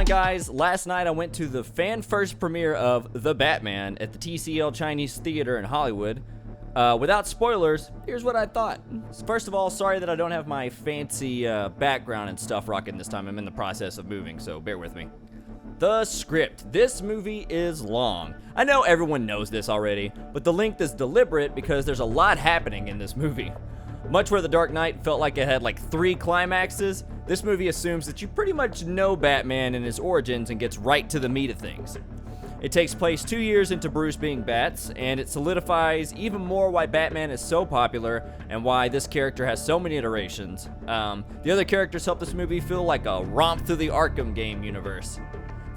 guys, last night I went to the fan first premiere of The Batman at the TCL Chinese Theater in Hollywood. Without spoilers, here's what I thought. First of all, sorry that I don't have my fancy background and stuff rocking this time. I'm in the process of moving, so bear with me. The script. This movie is long. I know everyone knows this already, but the length is deliberate because there's a lot happening in this movie. Much where The Dark Knight felt like it had like 3 climaxes, this movie assumes that you pretty much know Batman and his origins and gets right to the meat of things. It takes place 2 years into Bruce being Bats, and it solidifies even more why Batman is so popular and why this character has so many iterations. The other characters help this movie feel like a romp through the Arkham game universe.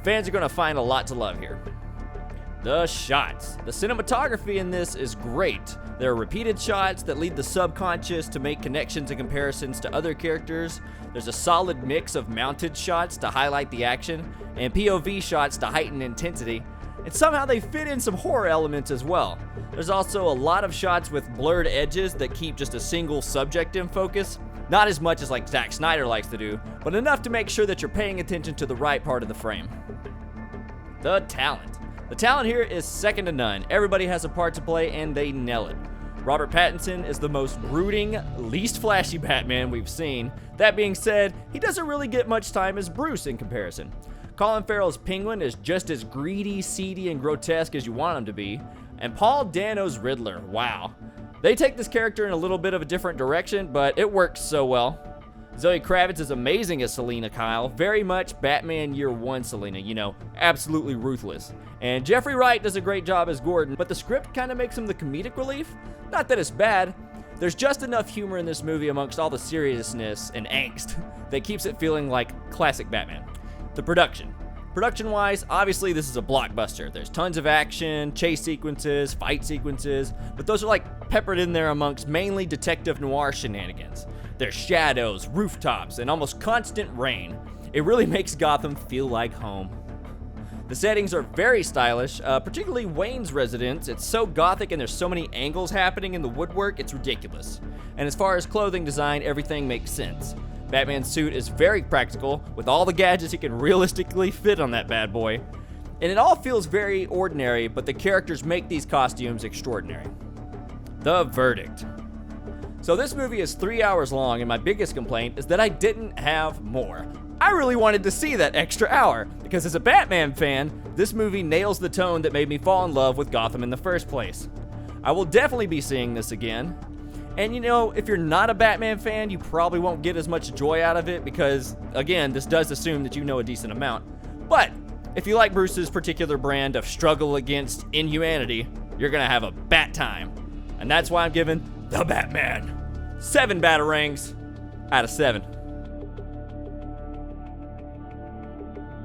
Fans are going to find a lot to love here. The shots. The cinematography in this is great. There are repeated shots that lead the subconscious to make connections and comparisons to other characters. There's a solid mix of mounted shots to highlight the action, and POV shots to heighten intensity. And somehow they fit in some horror elements as well. There's also a lot of shots with blurred edges that keep just a single subject in focus. Not as much as like Zack Snyder likes to do, but enough to make sure that you're paying attention to the right part of the frame. The talent. The talent here is second to none. Everybody has a part to play and they nail it. Robert Pattinson is the most brooding, least flashy Batman we've seen. That being said, he doesn't really get much time as Bruce in comparison. Colin Farrell's Penguin is just as greedy, seedy, and grotesque as you want him to be. And Paul Dano's Riddler, wow. They take this character in a little bit of a different direction, but it works so well. Zoe Kravitz is amazing as Selina Kyle, very much Batman Year One Selina, absolutely ruthless. And Jeffrey Wright does a great job as Gordon, but the script kind of makes him the comedic relief. Not that it's bad. There's just enough humor in this movie amongst all the seriousness and angst that keeps it feeling like classic Batman. The production. Production-wise, obviously this is a blockbuster. There's tons of action, chase sequences, fight sequences, but those are like peppered in there amongst mainly detective noir shenanigans. There's shadows, rooftops, and almost constant rain. It really makes Gotham feel like home. The settings are very stylish, particularly Wayne's residence. It's so gothic and there's so many angles happening in the woodwork, it's ridiculous. And as far as clothing design, everything makes sense. Batman's suit is very practical, with all the gadgets he can realistically fit on that bad boy. And it all feels very ordinary, but the characters make these costumes extraordinary. The verdict. So this movie is 3 hours long, and my biggest complaint is that I didn't have more. I really wanted to see that extra hour, because as a Batman fan, this movie nails the tone that made me fall in love with Gotham in the first place. I will definitely be seeing this again. And if you're not a Batman fan, you probably won't get as much joy out of it because, again, this does assume that you know a decent amount. But if you like Bruce's particular brand of struggle against inhumanity, you're gonna have a bat time. And that's why I'm giving The Batman 7 Batarangs out of 7.